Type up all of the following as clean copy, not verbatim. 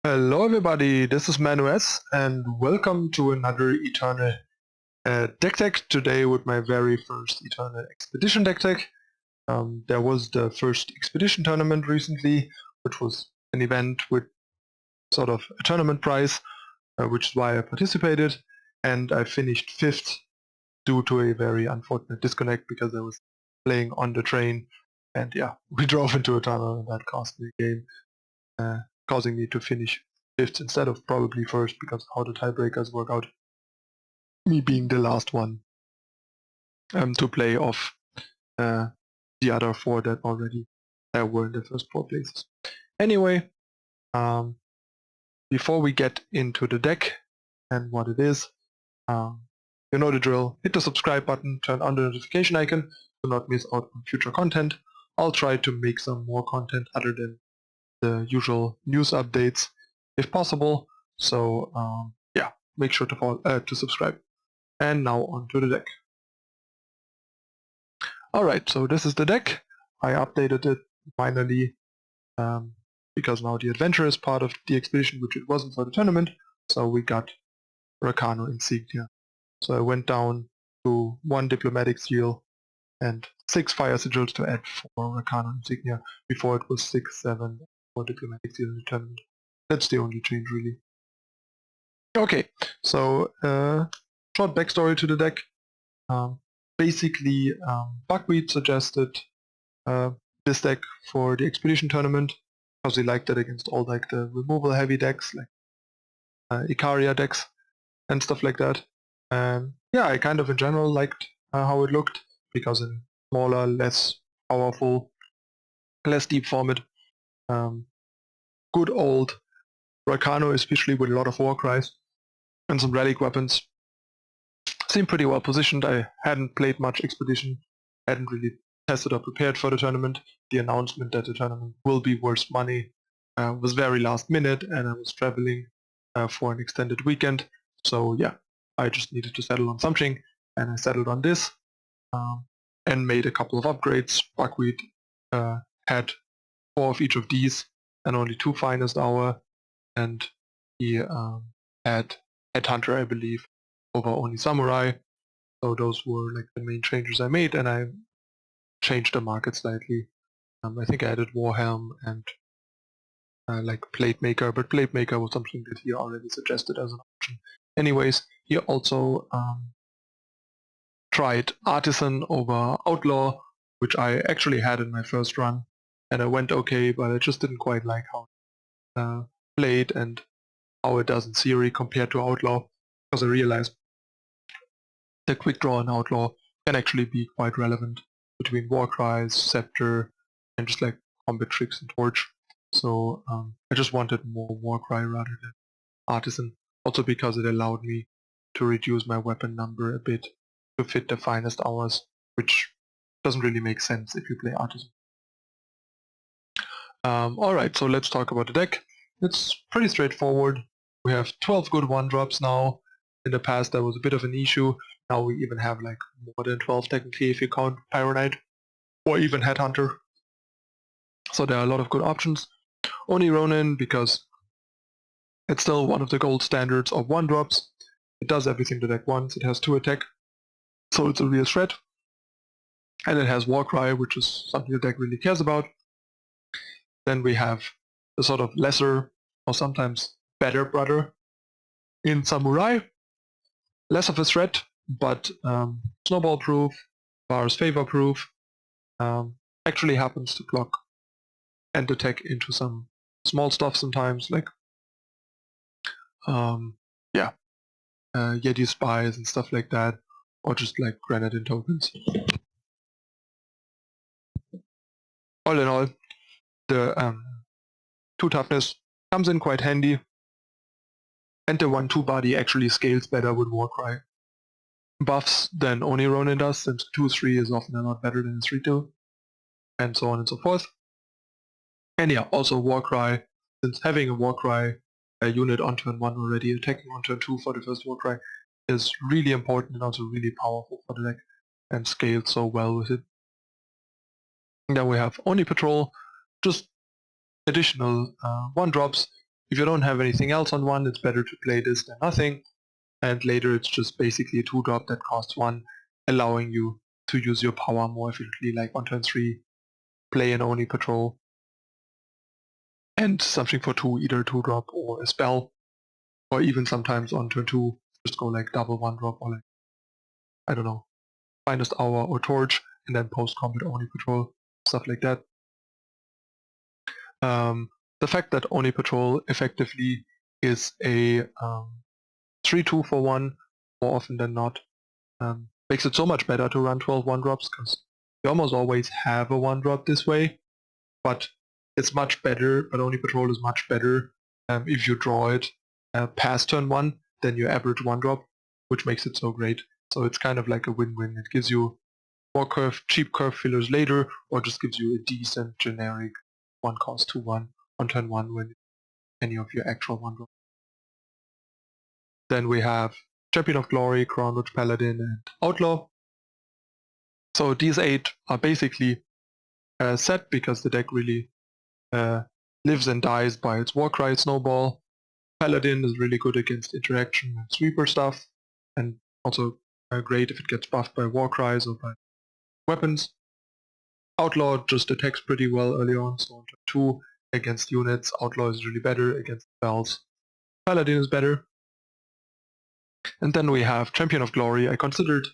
Hello everybody, this is ManuS and welcome to another Eternal deck tech, today with my very first Eternal Expedition deck tech. There was the first Expedition tournament recently, which was an event with sort of a tournament prize, which is why I participated, and I finished 5th due to a very unfortunate disconnect because I was playing on the train, and yeah, we drove into a tunnel and that cost me a game. Causing me to finish 5th instead of probably 1st because how the tiebreakers work out. Me being the last one to play off the other 4 that already were in the first 4 places. Anyway, before we get into the deck and what it is, you know the drill. Hit the subscribe button, turn on the notification icon to not miss out on future content. I'll try to make some more content other than the usual news updates if possible, so yeah, make sure to subscribe. And now on to the deck. Alright, so this is the deck. I updated it finally because now the adventure is part of the expedition, which it wasn't for the tournament, so we got Rakano insignia. So I went down to 1 diplomatic seal and 6 fire sigils to add 4 Rakano insignia. Before it was 6, 7, 4 diplomatic seal in the tournament. That's the only change really. Okay, so short backstory to the deck. Basically, Buckwheat suggested this deck for the Expedition tournament because he liked it against all like the removal heavy decks, like Icaria decks and stuff like that. Yeah, I kind of in general liked how it looked because in smaller, less powerful, less deep format, good old Rakano, especially with a lot of war cries and some relic weapons, seemed pretty well positioned. I hadn't played much Expedition, hadn't really tested or prepared for the tournament. The announcement that the tournament will be worth money was very last minute, and I was traveling for an extended weekend. So yeah, I just needed to settle on something, and I settled on this and made a couple of upgrades. Buckwheat had 4 of each of these and only 2 finest hour, and he had Headhunter, I believe, over Oni Samurai. So those were like the main changes I made, and I changed the market slightly. I think I added Warhelm and like Plate Maker, but Plate Maker was something that he already suggested as an option. Anyways, he also tried Artisan over Outlaw, which I actually had in my first run, and it went okay, but I just didn't quite like how it played and how it does in theory compared to Outlaw, because I realized the quick draw in Outlaw can actually be quite relevant between Warcries, Scepter, and just like combat tricks and Torch. So I just wanted more Warcry rather than Artisan, also because it allowed me to reduce my weapon number a bit to fit the finest hours, which doesn't really make sense if you play Artisan. Alright, so let's talk about the deck. It's pretty straightforward. We have 12 good 1-drops now. In the past that was a bit of an issue. Now we even have like more than 12 technically if you count Pyro Knight or even Headhunter. So there are a lot of good options. Oni Ronin, because it's still one of the gold standards of 1-drops. It does everything the deck wants. It has 2 attack, so it's a real threat. And it has Warcry, which is something the deck really cares about. Then we have the sort of lesser or sometimes better brother in Samurai. Less of a threat, but snowball proof, Bar's favor proof, actually happens to block and attack into some small stuff sometimes, like Yeti spies and stuff like that, or just like granite tokens. All in all, the 2 toughness comes in quite handy, and the 1/2 body actually scales better with Warcry buffs than Oni Ronin does, since 2/3 is often a lot better than 3/2, and so on and so forth. And yeah, also Warcry, since having a Warcry unit on turn 1 already, attacking on turn 2 for the first Warcry is really important and also really powerful for the deck, and scales so well with it. And then we have Oni Patrol, just additional 1-drops if you don't have anything else on 1, it's better to play this than nothing, and later it's just basically a 2-drop that costs 1, allowing you to use your power more efficiently, like on turn 3, play an Oni Patrol, and something for 2, either a 2-drop or a spell, or even sometimes on turn 2, just go like double 1-drop, or like, I don't know, Finest Hour or Torch, and then post-combat Oni Patrol, stuff like that. The fact that Oni Patrol effectively is a 3-2 for 1 more often than not makes it so much better to run 12 1-drops, because you almost always have a 1-drop this way, but it's much better, but Oni Patrol is much better if you draw it past turn 1 than your average 1-drop, which makes it so great. So it's kind of like a win-win. It gives you more cheap curve fillers later, or just gives you a decent generic 1-cost 2-1 on turn 1 when any of your actual 1-drop. Then we have Champion of Glory, Crownwatch, Paladin, and Outlaw. So these 8 are basically set because the deck really lives and dies by its Warcry snowball. Paladin is really good against interaction and sweeper stuff, and also great if it gets buffed by Warcries or by weapons. Outlaw just attacks pretty well early on, so on turn 2 against units, Outlaw is really better, against spells Paladin is better. And then we have Champion of Glory. I considered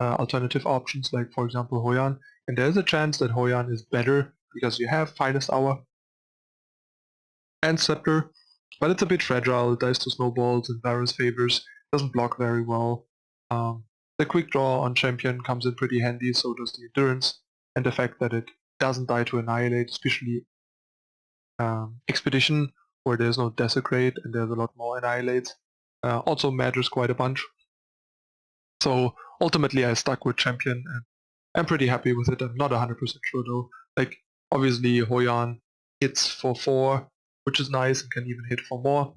alternative options like, for example, Hoyan, and there's a chance that Hoyan is better because you have Finest Hour and Scepter, but it's a bit fragile. It dies to snowballs and various favors, doesn't block very well. The quick draw on Champion comes in pretty handy, so does the endurance, and the fact that it doesn't die to Annihilate, especially Expedition, where there's no Desecrate and there's a lot more Annihilates, also matters quite a bunch. So ultimately I stuck with Champion, and I'm pretty happy with it. I'm not 100% sure though. Like, obviously Hoyan hits for 4, which is nice, and can even hit for more.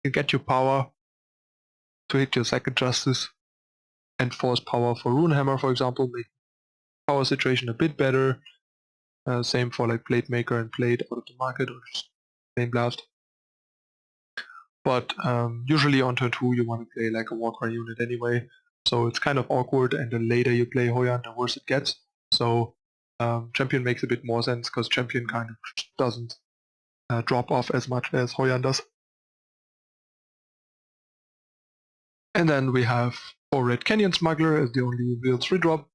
You get your power to hit your second Justice, and force power for Runehammer, for example, make power situation a bit better. Same for like Blade Maker and Blade out of the market, or just Flame Blast. But usually on turn 2 you want to play like a Warcry unit anyway, so it's kind of awkward, and the later you play Hoyan, the worse it gets. So Champion makes a bit more sense, because Champion kind of doesn't drop off as much as Hoyan does. And then we have 4 Red Canyon Smuggler as the only real 3-drop.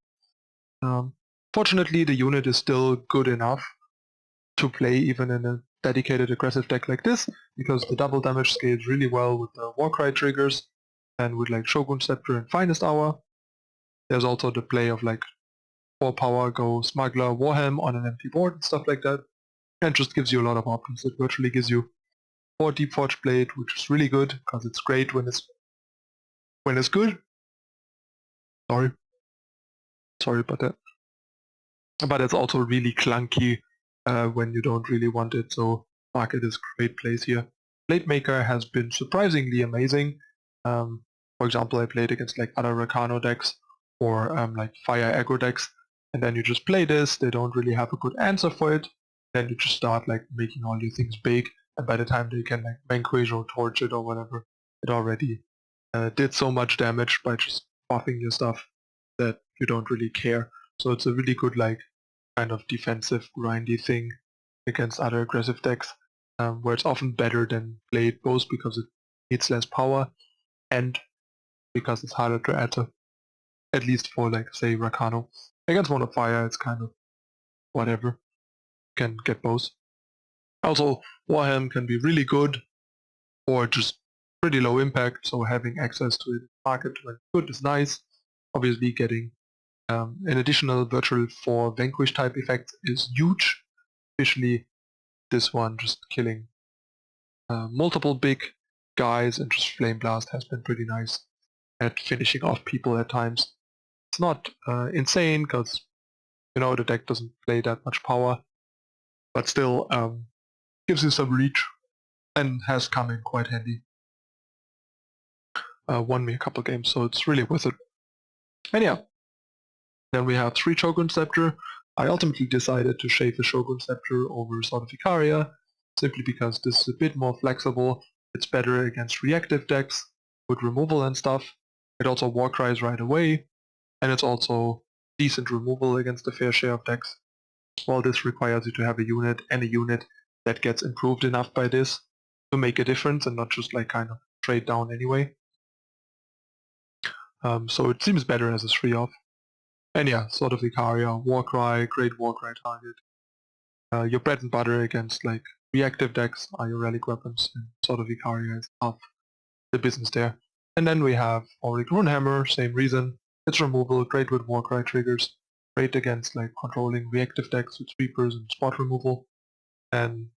Fortunately the unit is still good enough to play even in a dedicated aggressive deck like this, because the double damage scales really well with the Warcry triggers, and with like Shogun, Scepter, and Finest Hour. There's also the play of like 4 power, go Smuggler, Warhelm on an empty board and stuff like that, and just gives you a lot of options. It virtually gives you 4 Deep Forge Blade, which is really good, because it's great when it's good. Sorry about that. But it's also really clunky when you don't really want it, so Market is great place here. Blade Maker has been surprisingly amazing. For example, I played against like other Rakano decks, or like Fire Aggro decks, and then you just play this, they don't really have a good answer for it, then you just start like making all your things big, and by the time they can like Vanquish or Torch it or whatever, it already did so much damage by just buffing your stuff that you don't really care. So it's a really good like kind of defensive grindy thing against other aggressive decks, where it's often better than Blade, both because it needs less power and because it's harder to enter, at least for like say Rakano. Against Mono Fire it's kind of whatever, can get both. Also Warhelm can be really good or just pretty low impact, so having access to it in the market when good is nice. Obviously getting an additional virtual for Vanquish type effects is huge, especially this one just killing multiple big guys, and just Flame Blast has been pretty nice at finishing off people at times. It's not insane, because you know the deck doesn't play that much power, but still gives you some reach and has come in quite handy. Won me a couple games, so it's really worth it. And yeah, then we have 3 Shogun Scepter. I ultimately decided to shave a Shogun Scepter over Sword of Icaria, simply because this is a bit more flexible. It's better against reactive decks with removal and stuff. It also Warcries right away, and it's also decent removal against a fair share of decks. While this requires you to have a unit, and a unit that gets improved enough by this to make a difference and not just like kind of trade down anyway. So it seems better as a 3-off. And yeah, sort of Icaria, Warcry, great Warcry target. Your bread and butter against like reactive decks are your relic weapons, and sort of Icaria is half the business there. And then we have Auric Runehammer, same reason. It's removal, great with Warcry triggers, great against like controlling reactive decks with sweepers and spot removal. And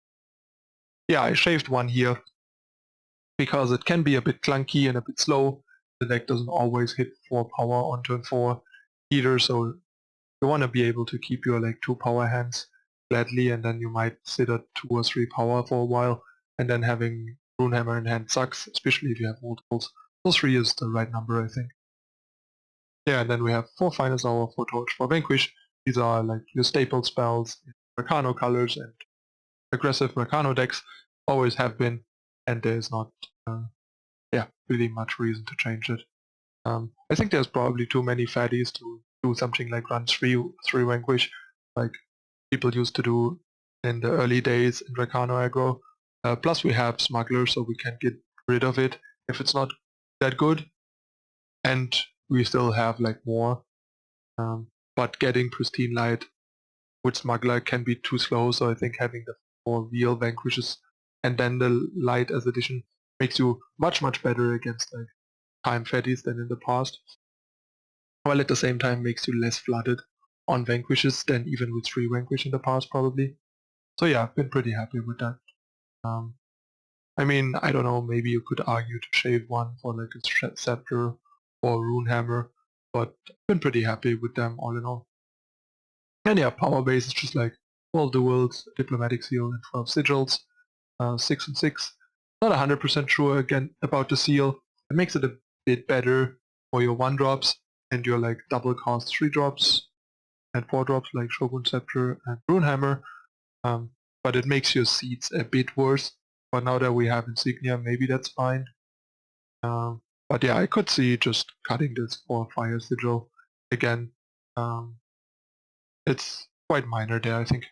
yeah, I shaved one here because it can be a bit clunky and a bit slow. The deck doesn't always hit 4 power on turn 4 either, so you want to be able to keep your like 2 power hands gladly, and then you might sit at 2 or 3 power for a while, and then having Runehammer in hand sucks, especially if you have multiples. So 3 is the right number, I think. Yeah, and then we have 4 Finest Hour, 4 Torch, 4 Vanquish. These are like your staple spells in Rakano colors, and aggressive Rakano decks always have been, and there's not really much reason to change it. I think there's probably too many fatties to do something like run 3 Vanquish, like people used to do in the early days in Rakano Aggro. Plus we have Smuggler, so we can get rid of it if it's not that good, and we still have like more. But getting Pristine Light with Smuggler can be too slow, so I think having the 4 real Vanquishes and then the Light as addition makes you much better against like time fatties than in the past, while at the same time makes you less flooded on Vanquishes than even with 3 Vanquish in the past probably. So yeah, I've been pretty happy with that. I mean, I don't know, maybe you could argue to shave one for like a Scepter or Runehammer, but I've been pretty happy with them all in all. And yeah, power base is just like 12 duels, Diplomatic Seal, and 12 sigils, 6 and 6. Not 100% sure again about the seal. It makes it a bit better for your 1-drops and your like double cost 3-drops and 4-drops like Shogun, Scepter, and Runehammer. But it makes your seeds a bit worse. But now that we have Insignia, maybe that's fine. But yeah, I could see just cutting this for Fire Sigil again. It's quite minor there, I think.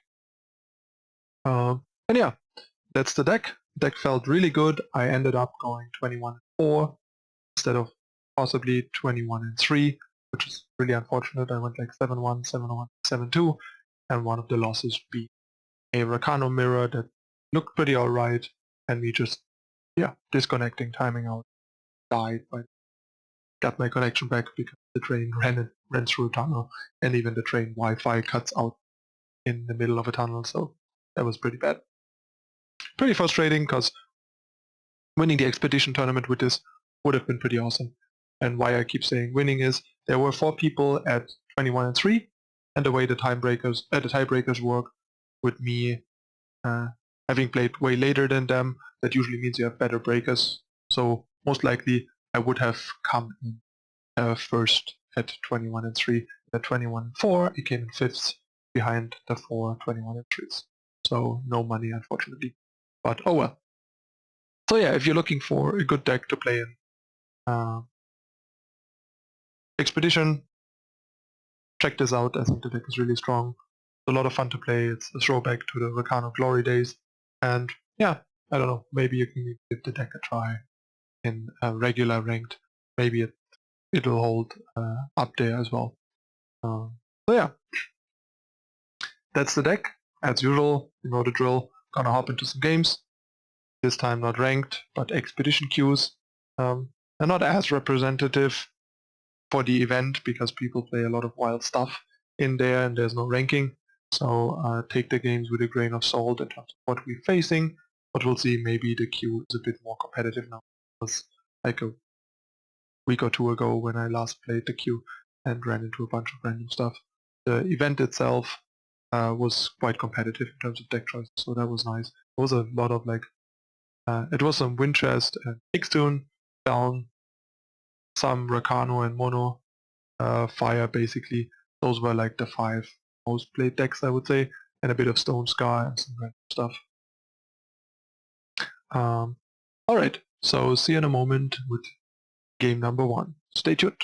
And yeah, that's the deck. The deck felt really good. I ended up going 21-4 instead of possibly 21-3, which is really unfortunate. I went like 7-1, 7-1, 7-2, and one of the losses being a Rakano mirror that looked pretty alright, and me just, disconnecting, timing out, died, but got my connection back because the train ran through a tunnel, and even the train Wi-Fi cuts out in the middle of a tunnel, so that was pretty bad. Pretty frustrating, because winning the Expedition tournament with this would have been pretty awesome. And why I keep saying winning is there were 4 people at 21-3, and the way the tiebreakers work, with me having played way later than them, that usually means you have better breakers. So most likely I would have come in first at 21-3. At 21-4, I came in 5th behind the 4 21-3s. So no money, unfortunately. But oh well. So yeah, if you're looking for a good deck to play in Expedition, check this out. I think the deck is really strong. It's a lot of fun to play. It's a throwback to the Rakano glory days. And yeah, I don't know, maybe you can give the deck a try in regular ranked. Maybe it'll hold up there as well. So yeah, that's the deck. As usual, you know the drill. Gonna hop into some games. This time not ranked, but expedition queues. They're not as representative for the event because people play a lot of wild stuff in there and there's no ranking. So take the games with a grain of salt in terms of what we're facing. But we'll see, maybe the queue is a bit more competitive now. It was like a week or 2 ago when I last played the queue and ran into a bunch of random stuff. The event itself was quite competitive in terms of deck choices, so that was nice. It was a lot of like, it was some Winchest and Ixtun down, some Rakano and Mono, Fire basically. Those were like the 5 most played decks, I would say, and a bit of Stone Scar and some random stuff. Alright, so see you in a moment with game number 1. Stay tuned.